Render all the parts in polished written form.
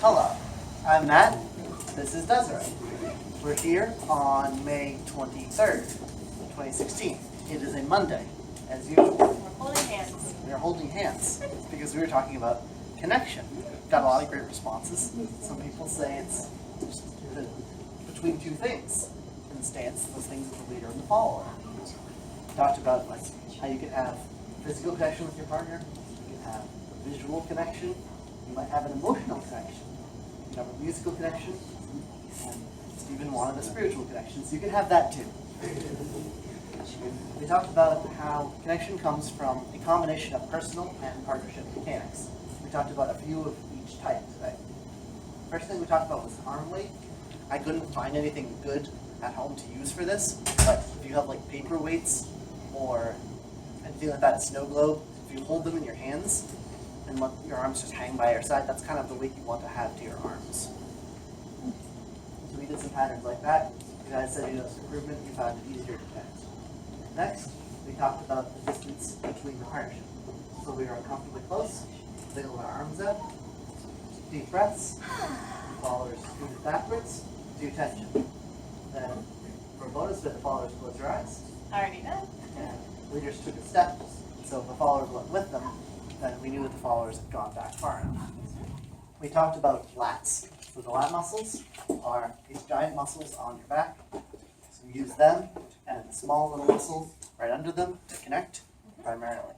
Hello, I'm Matt. This is Desiree. We're here on May 23rd, 2016. It is a Monday, as usual. We're holding hands. We are holding hands because we were talking about connection. Got a lot of great responses. Some people say it's just between two things. In the stance, those things are the leader and the follower. Talked about how you can have physical connection with your partner, you can have a visual connection, you might have an emotional connection, you can have a musical connection, and Stephen wanted a spiritual connection, so you can have that too. We talked about how connection comes from a combination of personal and partnership mechanics. We talked about a few of each type today. First thing we talked about was arm weight. I couldn't find anything good at home to use for this, but if you have like paper weights or anything like that, a snow globe, if you hold them in your hands and let your arms just hang by your side, that's kind of the weight you want to have to your arms. So we did some patterns like that. You guys said you noticed improvement, you found it easier to connect. Next, we talked about the distance between the partnership. So we are uncomfortably close, wiggle our arms out, deep breaths, followers move it backwards, do tension. Then, for a bonus bit, the followers close your eyes. Already done. And leaders took a step, so if the followers went with them, then we knew that the followers had gone back far enough. We talked about lats. So the lat muscles are these giant muscles on your back. So we use them and the small little muscle right under them to connect primarily.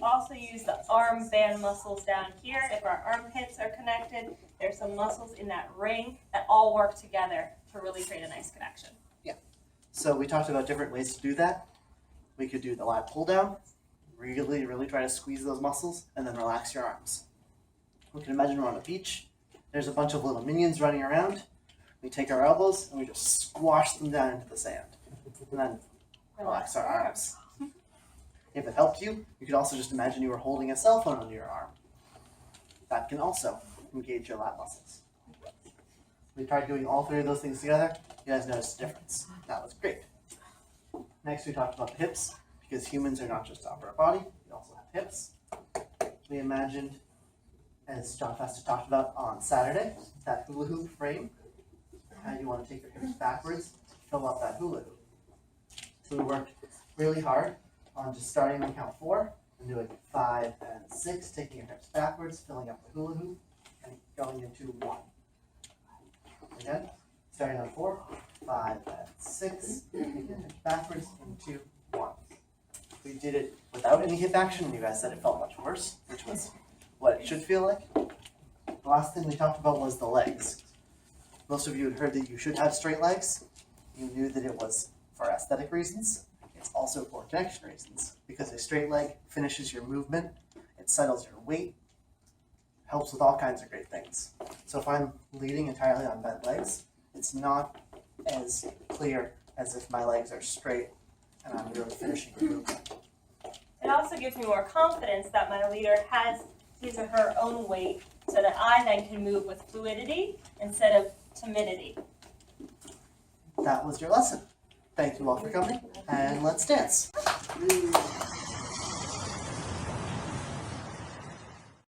Also use the arm band muscles down here. If our armpits are connected, there's some muscles in that ring that all work together to really create a nice connection. Yeah. So we talked about different ways to do that. We could do the lat pull down, really try to squeeze those muscles, and then relax your arms. We can imagine we're on a beach. There's a bunch of little minions running around. We take our elbows and we just squash them down into the sand. And then relax our arms. If it helped you, you could also just imagine you were holding a cell phone under your arm. That can also engage your lat muscles. We tried doing all three of those things together. You guys noticed the difference. That was great. Next, we talked about the hips, because humans are not just the upper body, we also have hips. We imagined, as John Fester talked about on Saturday, that hula hoop frame, how you want to take your hips backwards to fill up that hula hoop. So we worked really hard on just starting on count 4 and doing 5 and 6, taking your hips backwards, filling up the hula hoop, and going into 1. Again, starting on 4, 5 and 6, taking your hips backwards into 1. We did it without any hip action, and you guys said it felt much worse, which was what it should feel like. The last thing we talked about was the legs. Most of you had heard that you should have straight legs. You knew that it was for aesthetic reasons. It's also for connection reasons, because a straight leg finishes your movement, it settles your weight, helps with all kinds of great things. So if I'm leading entirely on bent legs, it's not as clear as if my legs are straight and I'm really finishing the movement. It also gives me more confidence that my leader has his or her own weight so that I then can move with fluidity instead of timidity. That was your lesson. Thank you all for coming, and let's dance.